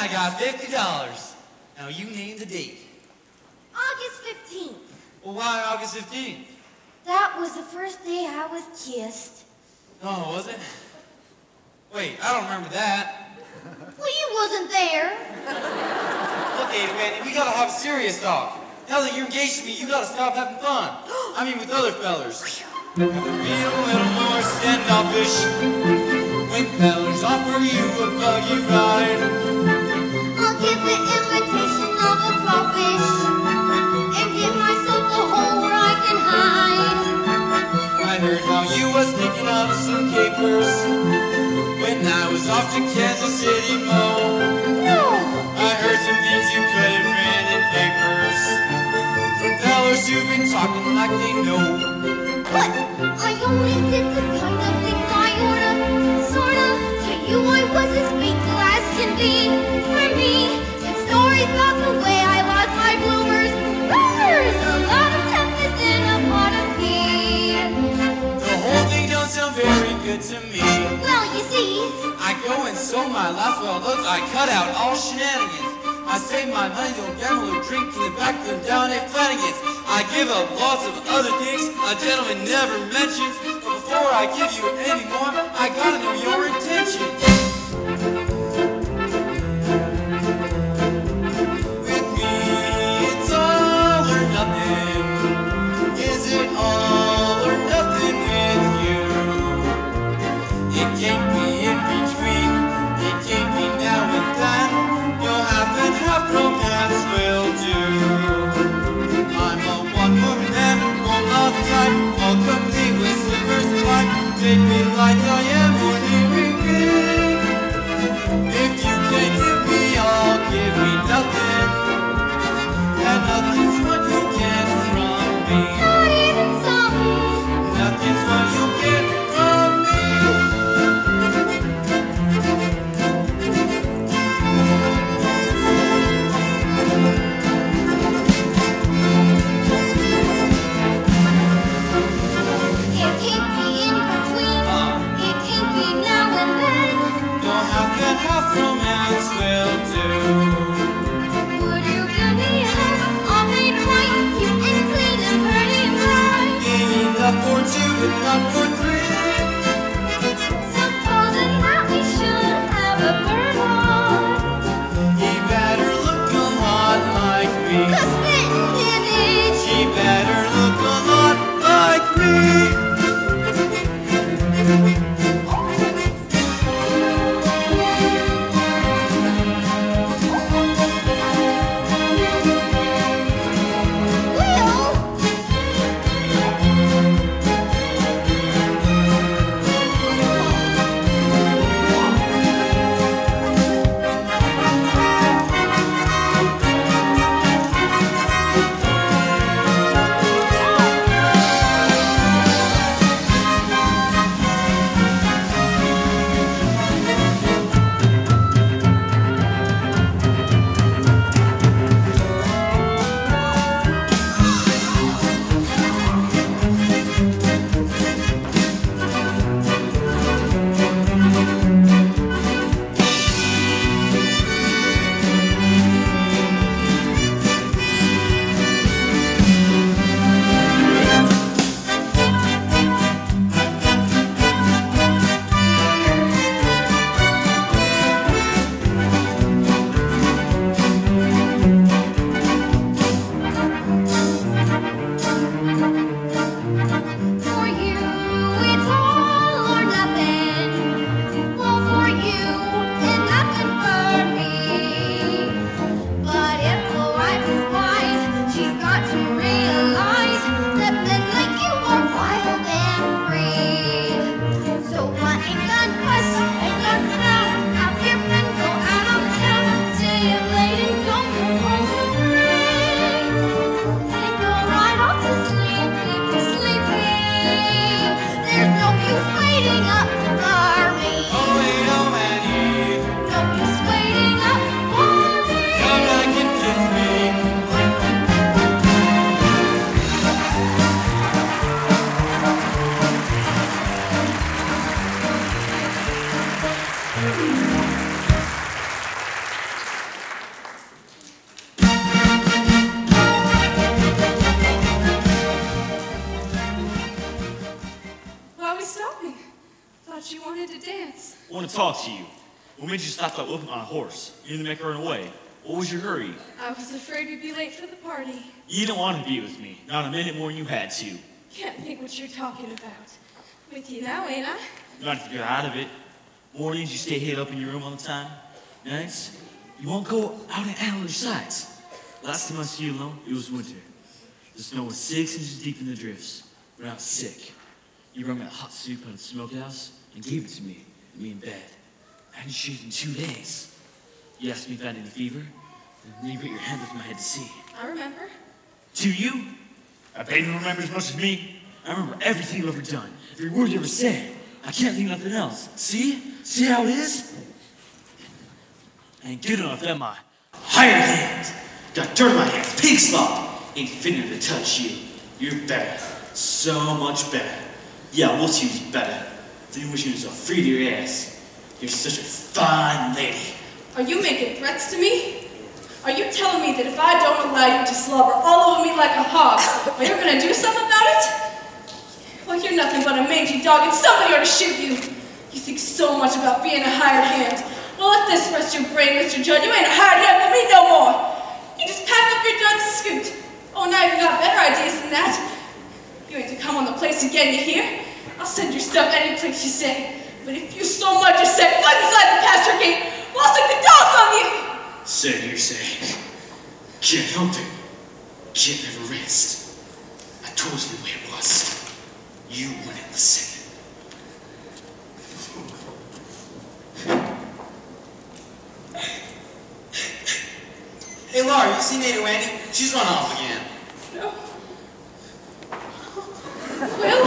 I got $50. Now you name the date. August 15th. Well, why August 15th? That was the first day I was kissed. Oh, was it? Wait, I don't remember that. Well, you wasn't there. Look, Ada, man, we gotta have a serious talk. Now that you're engaged to me, you gotta stop having fun. I mean, with other fellers. Be a little more standoffish when fellers offer you a buggy ride. I'll give the invitation of a crawfish and give myself a hole where I can hide. I heard how you was sticking up some capers when I was off to Kansas City, Mo. No. I heard some things you could have read in papers from fellers who've been talking like they know. But I only did the kind of things I oughta, sorta. To you I was as faithful as can be. For me, it's stories about the way I lost my bloomers. Rumors, a lot of tempest in a pot of pea. The whole thing don't sound very good to me. Well, you see, I go and sow my last well oats. I cut out all shenanigans. I save my money to gamble or drink in the back room down at Flanagan's. I give up lots of other things a gentleman never mentions. But before I give you any more, I gotta know your intentions. With me, it's all or nothing. Is it all or nothing with you? It can't be in between. It can't be now and then. No half and half romance will do. I'm a one-woman man, one love type, all complete with slippers and pipe. Take me like I am ordinary. If you can't give me all, give me nothing. And nothing's what you get from me. not even something. Nothing's what you get from me. It can't be in between. It can't be now and then. No half and half romance will do. Would you give me a house all made right, cute and clean and pretty bright? Enough for two, but not for three. Supposing that we should have a bird. He better look a lot like me. The spitting image. She better look a lot like me. For you, it's all or nothing. Well, for you, and nothing for me. But if the wife is wise, she's got to realize that men like you are wild and free. So what ain't done fuss, ain't done frown. Have your men go out of town, stay up late and don't come home till 3. Then go right off to sleep, leave you sleepy. There's no use waiting up for me. Oh, wait, oh, Annie. No use waiting up for me. Come back and kiss me. thought you wanted to dance. I want to talk to you. What made you stop that whip on a horse? You didn't make her run away. What was your hurry? I was afraid we'd be late for the party. You didn't want to be with me. Not a minute more than you had to. Can't think what you're talking about. With you now, ain't I? You got to get out of it. Mornings, you stay hid up in your room all the time. Nights, you won't go out and out on your sides. Last time I saw you alone, it was winter. The snow was 6 inches deep in the drifts. When I was sick, you brought me a hot soup out of the smokehouse and gave it to me in bed. I hadn't shaved in 2 days. You asked me if I had any fever, and then you put your hand up my head to see. I remember. To you? I bet you don't remember as much as me. I remember everything you've ever done, every word you ever said. I can't think of nothing else. See? See how it is? I ain't good enough, am I? Hired hand. Got dirt on my hands, pig slop. Ain't fit enough to touch you. You're better. So much better. Yeah, we'll see who's better. Then you wish you was a free to your ass. You're such a fine lady. Are you making threats to me? Are you telling me that if I don't allow you to slobber all over me like a hog, are you going to do something about it? Well, you're nothing but a mangy dog and somebody ought to shoot you. You think so much about being a hired hand. Well, let this rest your brain, Mr. Judd. You ain't a hired hand with me no more. You just pack up your guns and scoot. Oh, now you've got better ideas than that. You ain't to come on the place again, you hear? I'll send your stuff any place you say. But if you so much as set foot inside the pasture gate, well, I'll stick the dogs on you. Said you're saying. Can't help it. Can't never rest. I told you the way it was. You wouldn't listen. Hey, Laura, you seen Ada Wendy? She's run off again. No. Will,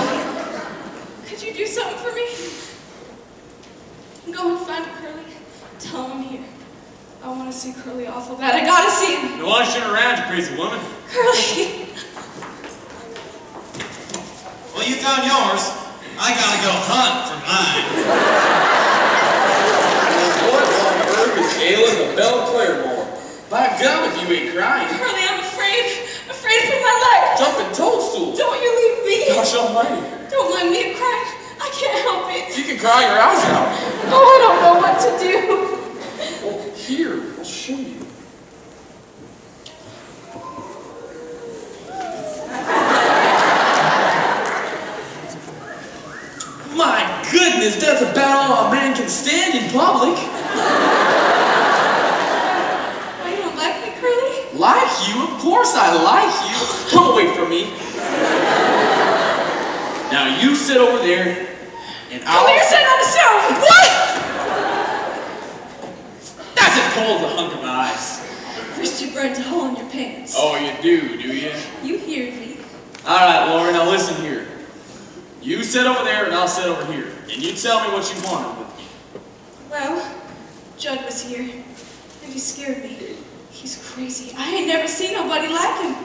could you do something for me? Go and find Curly. Tell him I'm here. I want to see Curly awful bad. I gotta see him. No one turn around, you crazy woman. Curly. Well, you found yours. I gotta go hunt for mine. What on earth is ailing the Belle Claire more? By gum if you ain't crying. Curly, I'm afraid for my life. Jumping toadstools. Don't you leave me. Gosh almighty. Don't mind me to cry. I can't help it. You can cry your eyes out. Oh, I don't know what to do. Well, here, I'll show you. My goodness, that's about all a man can stand in public. Oh, you don't like me, Curly? Like you? Of course I like you. Come away from me. Now you sit over there, and I'll... Oh, you're sitting on the stove! What? That's as cold as a hunk of ice. First you burnt a hole in your pants. Oh, you do you? You hear me. All right, Laura, now listen here. You sit over there, and I'll sit over here. And you tell me what you wanted with me. Well, Judd was here, and he scared me. He's crazy. I ain't never seen nobody like him.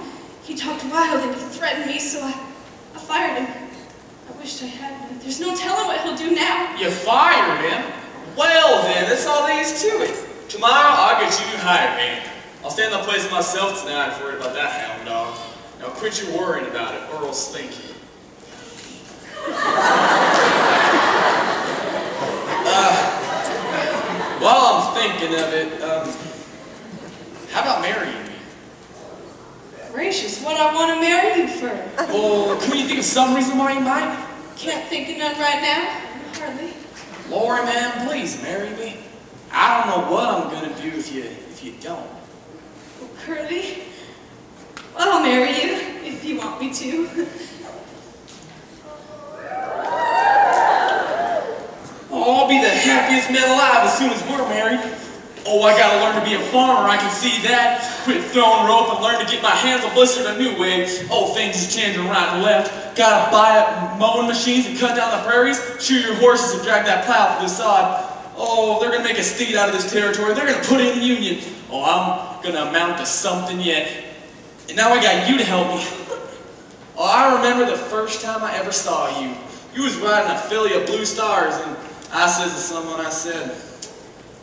He talked wild, and he threatened me, so I fired him. I wished I hadn't. There's no telling what he'll do now. You fired him? Well then, that's all there is to it. Tomorrow, I'll get you a hired hand. I'll stay in the place myself tonight if you're worried about that hound dog. Now quit your worrying about it, or I'll stink you. While I'm thinking of it, how about marrying me? Gracious, what I want to marry you for? Well, can you think of some reason why you might? Can't think of none right now. Hardly. Lori, man, please marry me. I don't know what I'm gonna do if you don't. Well, Curly, well, I'll marry you if you want me to. Oh, I'll be the happiest man alive as soon as we're married. Oh, I gotta learn to be a farmer, I can see that. Quit throwing rope and learn to get my hands on blistered a new way. Oh, things is changing right and left. Gotta buy up mowing machines and cut down the prairies, shoot your horses and drag that plow through the sod. Oh, they're gonna make a state out of this territory. They're gonna put in the union. Oh, I'm gonna amount to something yet. And now I got you to help me. Oh, I remember the first time I ever saw you. You was riding a filly of blue stars, and I says to someone, I said,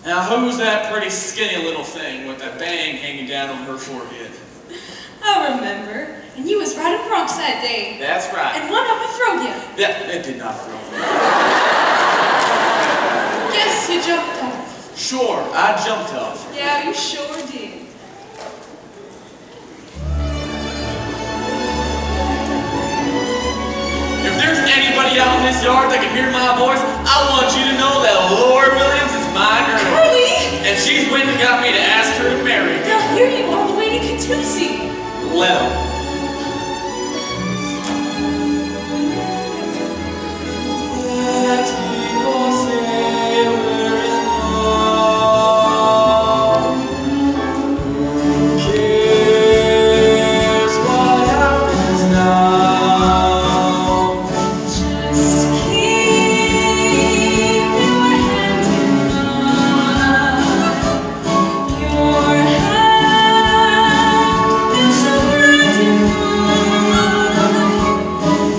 now who's that pretty skinny little thing with that bang hanging down on her forehead? I remember. And you was riding broncs that day. That's right. And one of them throwed you. That did not throw me. you jumped off. Sure, I jumped off. Yeah, you sure did. If there's anybody out in this yard that can hear my voice, I want you to know that Laura Williams is my girl. Curly! And she's went and got me to ask her to marry me. Now here you are waiting to Tootsie. Let 'em. Let me go sailor in love. Who cares what happens now? Just keep your hand in mine. Your hand is so bright in mine.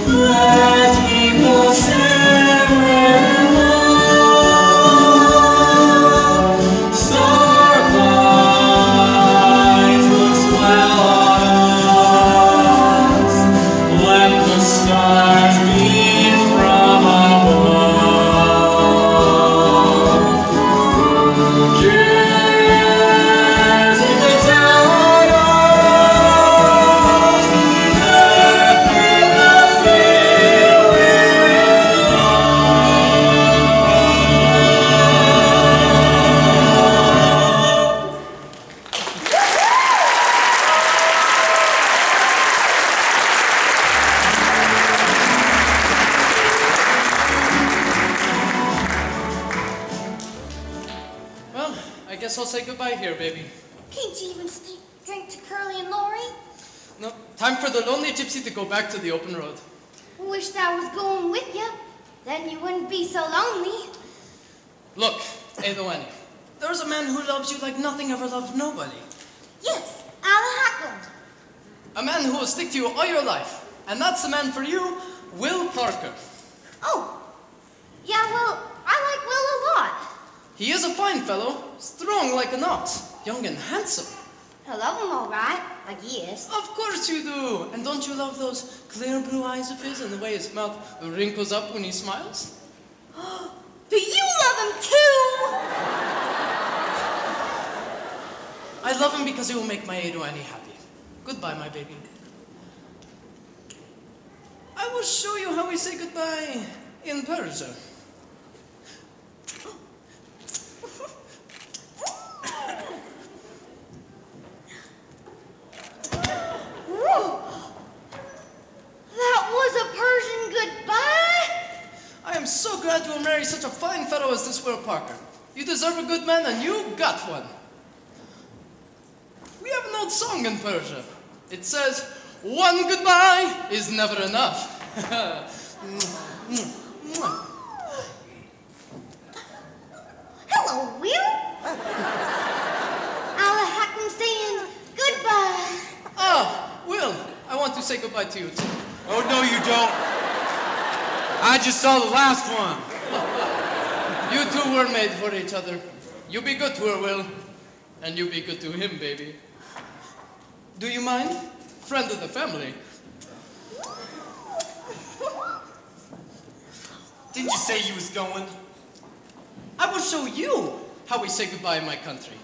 Let me go sailor in love. Starlight looks well on us. Let the stars beam from above. Who cares if they doubt us? Let me go sailor in Well, I guess I'll say goodbye here, baby. Can't you even drink to Curly and Lori? No, time for the lonely gypsy to go back to the open road. Wished I was going with you. Then you wouldn't be so lonely. Look, Er Nothin-End, there's a man who loves you like nothing ever loved nobody. Yes, I'll A man who will stick to you all your life. And that's the man for you, Will Parker. Oh, yeah, well, I like Will a lot. He is a fine fellow, strong like an ox, young and handsome. I love him all right, I guess. Of course you do. And don't you love those clear blue eyes of his and the way his mouth wrinkles up when he smiles? Do you love him too? I love him because he will make my Er Nothin-End happy. Goodbye, my baby. I will show you how we say goodbye in Persia. That was a Persian goodbye? I am so glad you will marry such a fine fellow as this Will Parker. You deserve a good man, and you got one. We have an old song in Persia. It says, "One goodbye is never enough." Hello, Will. I'm saying goodbye. Ah, Will, I want to say goodbye to you too. Oh, no, you don't. I just saw the last one. You two were made for each other. You be good to her, Will. And you be good to him, baby. Do you mind? Friend of the family. Didn't you say you was going? I will show you how we say goodbye in my country.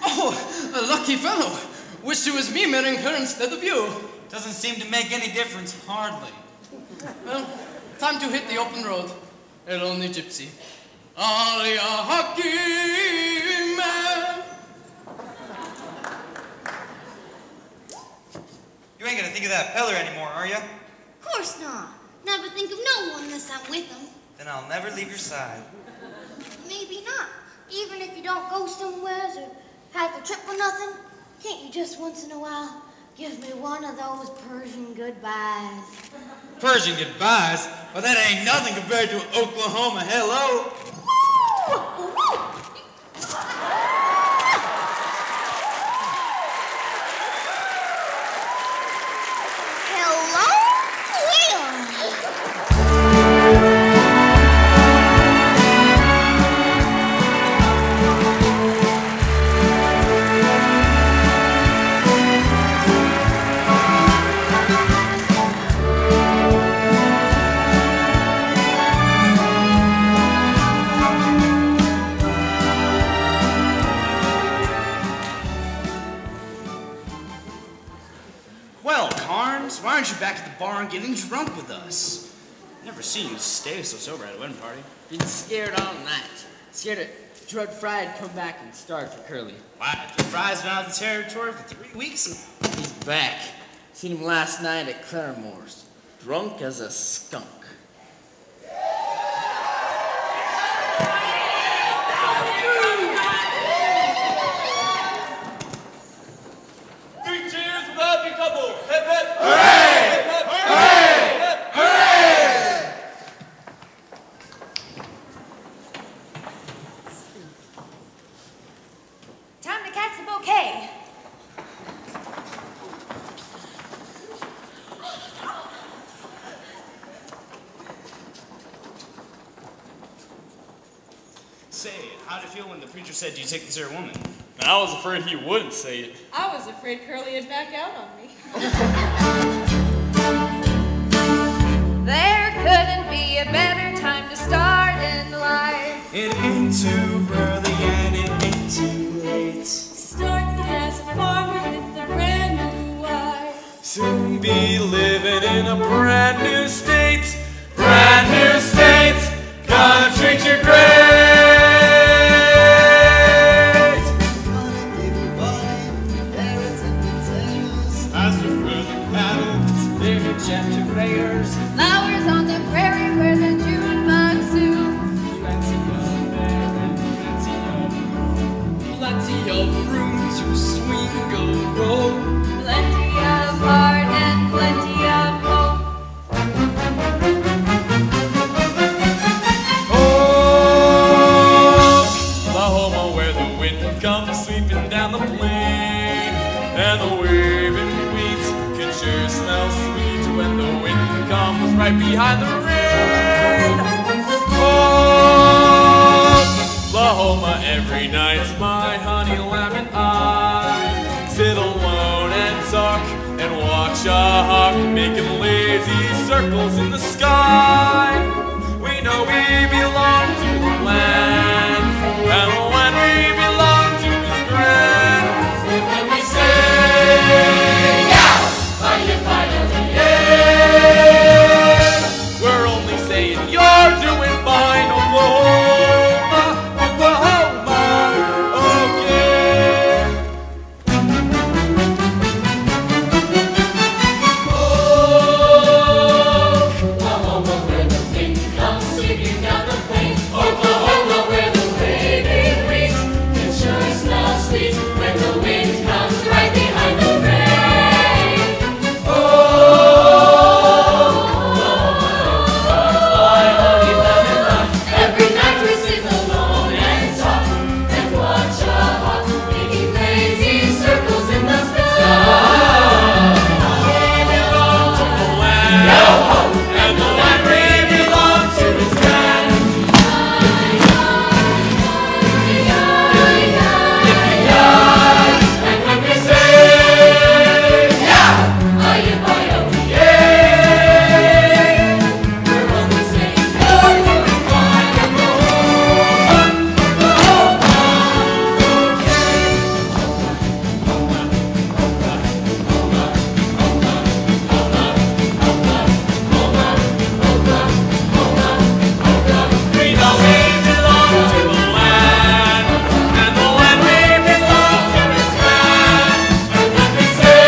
Oh, a lucky fellow. Wish it was me marrying her instead of you. Doesn't seem to make any difference, hardly. Well, time to hit the open road. A lonely gypsy. Alia Hakim. You ain't gonna think of that peddler anymore, are ya? Of course not. Never think of no one unless I'm with him. Then I'll never leave your side. Maybe not. Even if you don't go somewhere or have a trip or nothing, can't you just once in a while give me one of those Persian goodbyes? Persian goodbyes? Well, that ain't nothing compared to Oklahoma hello. back at the bar and getting drunk with us. Never seen you stay so sober at a wedding party. Been scared all night. Scared that Drug Fry'd come back and start for Curly. Why? Fry's been out of the territory for 3 weeks now. He's back. Seen him last night at Claremore's. Drunk as a skunk. Time to catch the bouquet. Say, how'd it feel when the preacher said, "Do you take this here woman?" I was afraid he wouldn't say it. I was afraid Curly would back out on me. There couldn't be a better time to start in life. It ain't too early and it ain't too late. Starting as a farmer with a brand new wife. Soon be living in a brand new state. Brand new state. Gonna treat you great. Chapter prayers. Flowers on the prairie where the June bugs zoom. Plenty of room to swing, go, roll. Plenty of heart and plenty of hope. Oklahoma, where the wind comes sweeping down the plain, and the waving wheat can sure smell sweet when the wind comes right behind the rain. Oklahoma, every night's my honey lamb and I sit alone and talk and watch a hawk making lazy circles in the sky. We know we belong to the land, and the land we belong to is grand. And when we say, we're only saying you're doing fine, Oklahoma, Oklahoma, okay. Oklahoma, where the wind comes sweeping down the plain. Oklahoma, where the waving wheat can sure smell sweet when the wind comes right behind the rain. Every night we sit alone and talk and watch a hawk making lazy circles in the sky. We belong to the land, and the land we belong to is grand. And when we say, we're only saying you're doing fine, we know we belong to the land, and the land we belong to is grand. And when we say,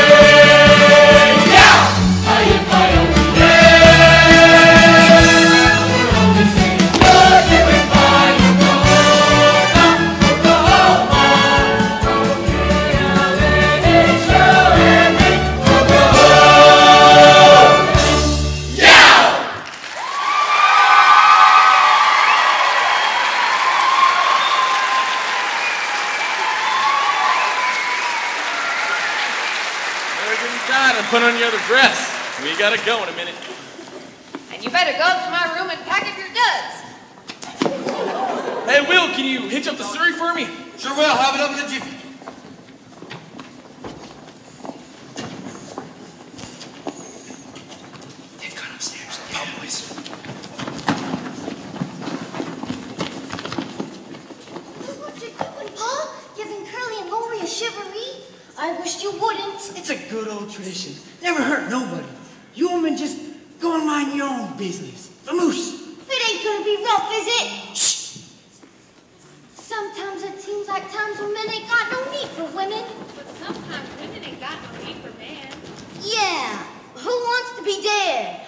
everything's done, and put on your other dress. We gotta go in a minute. And you better go up to my room and pack up your duds. Hey, Will, can you hitch up the Surrey for me? Sure will. Have it up in a jiffy. They've gone upstairs. Come, boys. What you doing, Pa? Giving Curly and Lori a shivery? I wish you wouldn't. It's a good old tradition. Never hurt nobody. You women just go and mind your own business. Vamoose. It ain't gonna be rough, is it? Shh. Sometimes it seems like times when men ain't got no need for women. But sometimes women ain't got no need for men. Yeah. Who wants to be dead?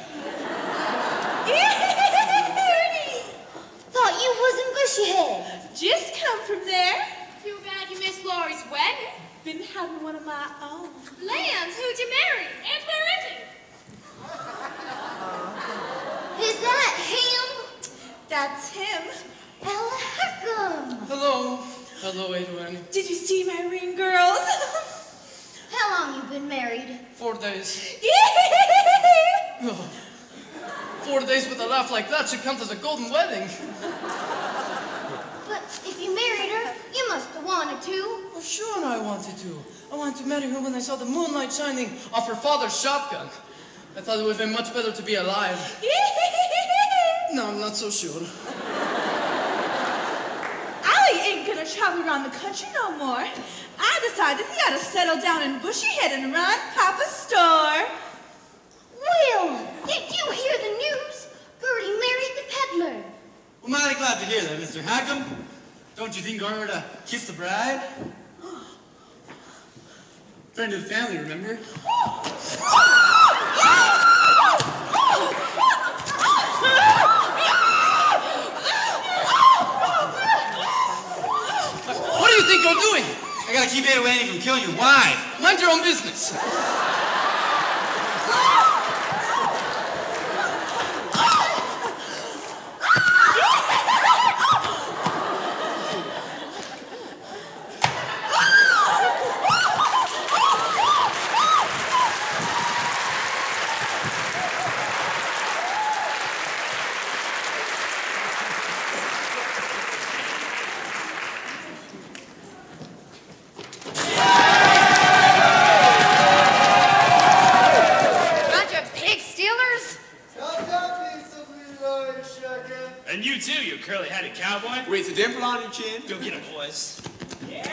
Thought you wasn't Bushyhead. Just come from there. Too bad you missed Laurie's wedding. Been having one of my own. Lance, who'd you marry? And where is he? Is that him? That's him. Ella Heckham. Hello. Hello, Edwin. Did you see my ring, girls? How long you been married? 4 days. Oh, 4 days with a laugh like that should count as a golden wedding. But if you married her, you must have wanted to. Well, sure I wanted to. I wanted to marry her when I saw the moonlight shining off her father's shotgun. I thought it would have been much better to be alive. No, I'm not so sure. Allie ain't gonna travel around the country no more. I decided he ought to settle down in Bushyhead and run Papa's store. Will, did you hear the news? Gertie married the peddler. Well, mighty glad to hear that, Mr. Hackham. Don't you think I ought to kiss the bride? Friend of the family, remember? What do you think you're doing? I gotta keep Ada Wayne from killing your wife. Mind your own business. And you too, you curly-headed cowboy. With a dimple on your chin. Go get him, boys. Here's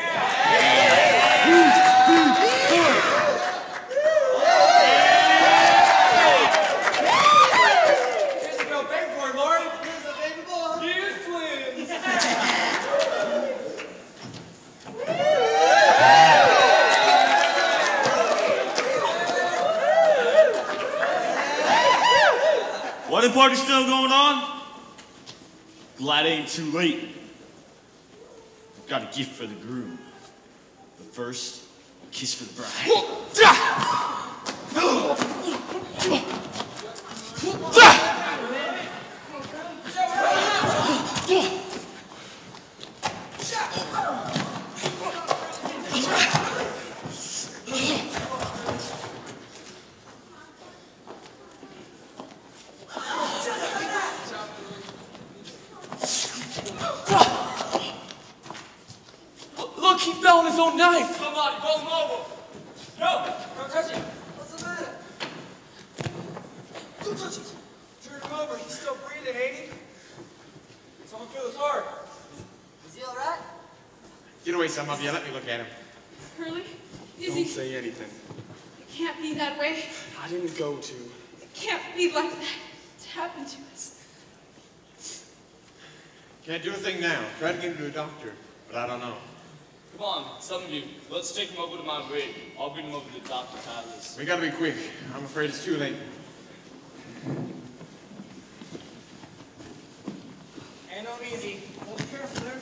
a girl begging for it, Lori. Here's a baby boy. Here's twins. Wedding party still going on? Glad it ain't too late. I've got a gift for the groom. But first, a kiss for the bride. Look, he fell on his own knife. Somebody, pull him over. No, don't touch him. What's the matter? Don't touch him. Turn him over. He's still breathing, ain't he? Someone feel his heart. Is he all right? Get away, some of you. Let me look at him. Curly, is Don't he? say anything. It can't be that way. I didn't go to. It can't be like that to happen to us. Can't do a thing now. Try to get him to a doctor, but I don't know. Come on, some of you. Let's take him over to my rig. I'll bring him over to Dr. Tyler's. We gotta be quick. I'm afraid it's too late. Ain't no easy. Hold careful there.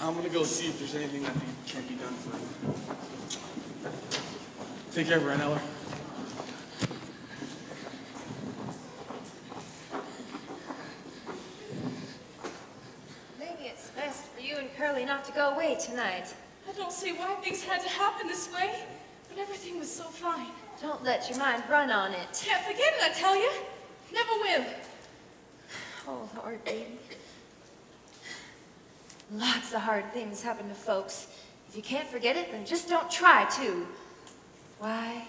I'm gonna go see if there's anything that can be done for him. Take care, Brian Eller. Maybe it's best for you and Curly not to go away tonight. I don't see why things had to happen this way, but everything was so fine. Don't let your mind run on it. Can't forget it, I tell you. Never will. Oh, Lord, baby. Lots of hard things happen to folks. If you can't forget it, then just don't try to. Why?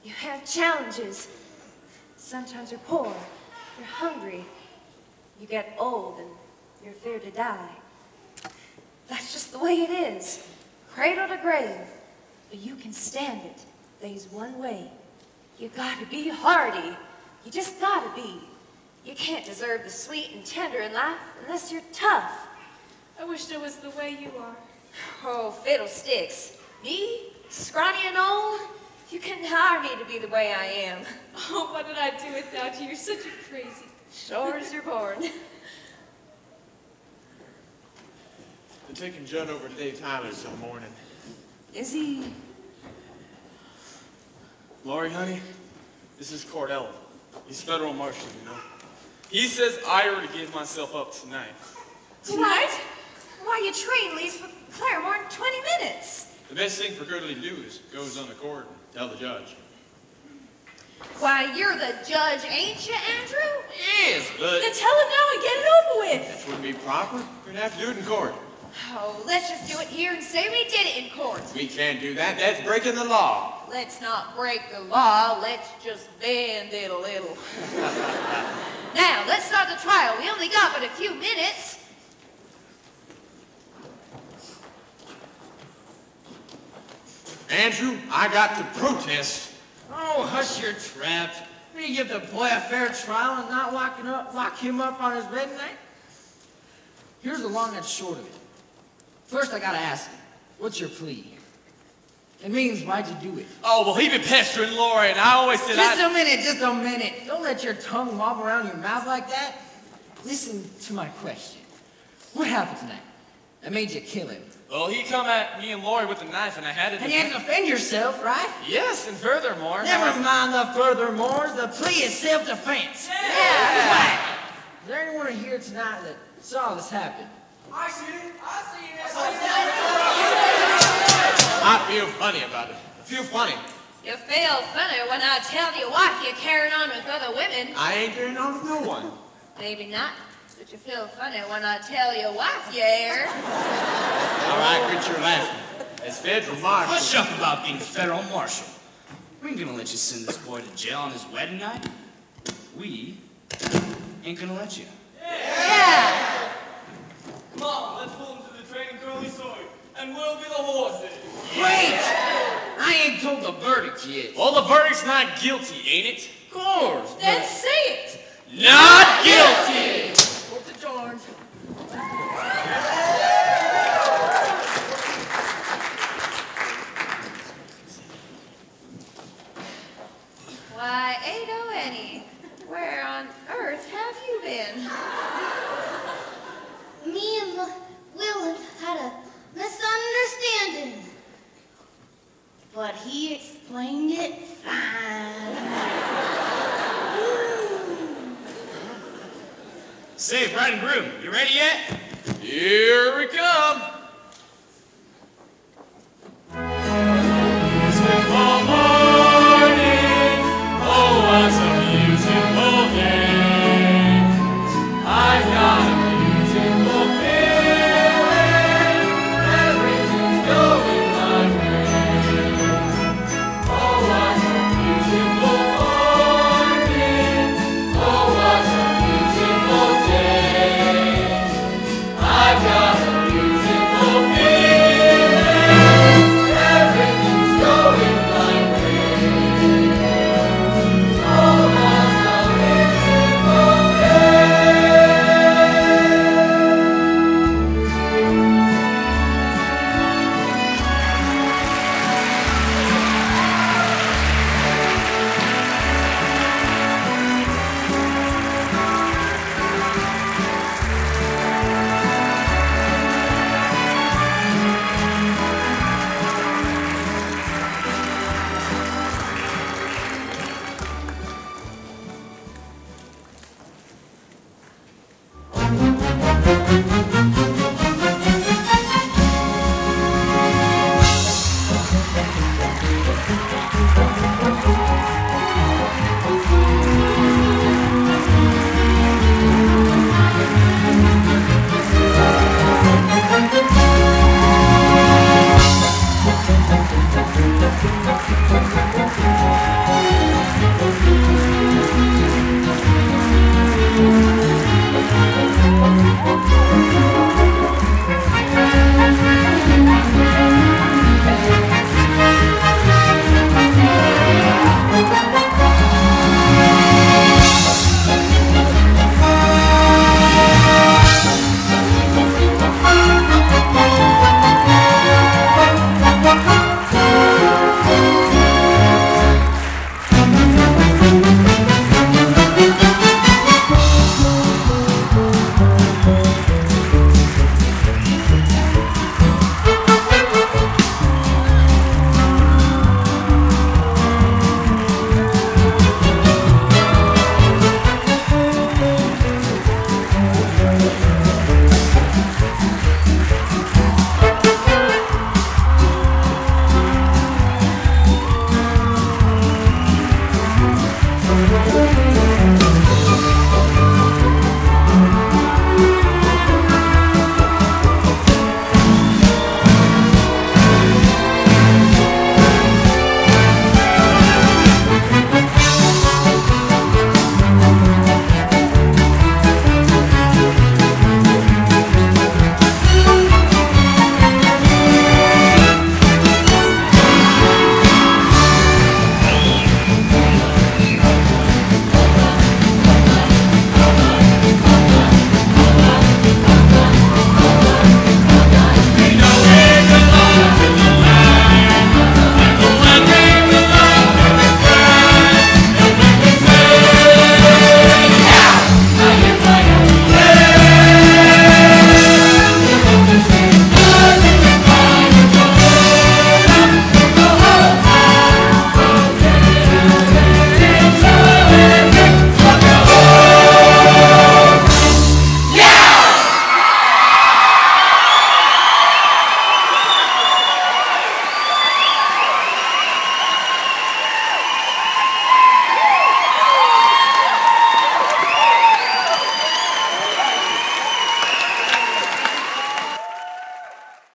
You have challenges. Sometimes you're poor, you're hungry, you get old, and you're feared to die. That's just the way it is. Cradle to grave. But you can stand it. There's one way. You gotta be hardy. You just gotta be. You can't deserve the sweet and tender in life unless you're tough. I wished I was the way you are. Oh, fiddlesticks. Me? Scrawny and old? You couldn't hire me to be the way I am. Oh, what did I do without you? You're such a crazy. Sure as you're born. They're taking Judd over to Dave Tyler's some morning. Is he? Lori, honey, this is Cordell. He's federal marshal, you know. He says I ought to give myself up tonight. Tonight? Why, you train leaves for Claremore in 20 minutes. The best thing for Curly to do is goes on the court and tell the judge. Why, you're the judge, ain't you, Andrew? Yes, but Then tell him now and get it over with. that wouldn't be proper. We're gonna have to do it in court. Oh, let's just do it here and say we did it in court. We can't do that. That's breaking the law. Let's not break the law. Let's just bend it a little. Now, let's start the trial. We only got but a few minutes. Andrew, I got to protest. Oh, hush your trap. Will you give the boy a fair trial and not lock him up on his bed tonight? Here's the long and short of it. First, I gotta ask you, what's your plea? It means, why'd you do it? Oh, well, he been pestering Lori, and I always said Just a minute. Don't let your tongue wobble around your mouth like that. Listen to my question. What happened tonight that made you kill him? Well, he come at me and Lori with a knife, and I had to And you had to defend yourself, right? Yes, and furthermore... Never mind the furthermores. The plea is self-defense. Yeah. Is there anyone here tonight that saw this happen? I seen it. I feel funny about it. I feel funny. You feel funny when I tell your wife you're carrying on with other women. I ain't carrying on with no one. Maybe not, but you feel funny when I tell your wife you are. All right, quit your laughing. As federal marshal... Hush up about being federal marshal. We ain't gonna let you send this boy to jail on his wedding night. We ain't gonna let you. Yeah. Come on, let's pull him to the train and Curly Sword, and we'll be the horses. Wait! I ain't told the verdict yet. Well, the verdict's not guilty, ain't it? Of course. Then say it. Not guilty! Court adjourned. Why, Ado Annie, where on earth have you been? Me and Will have had a misunderstanding. But he explained it fine. Say, bride and groom, you ready yet? Here we come!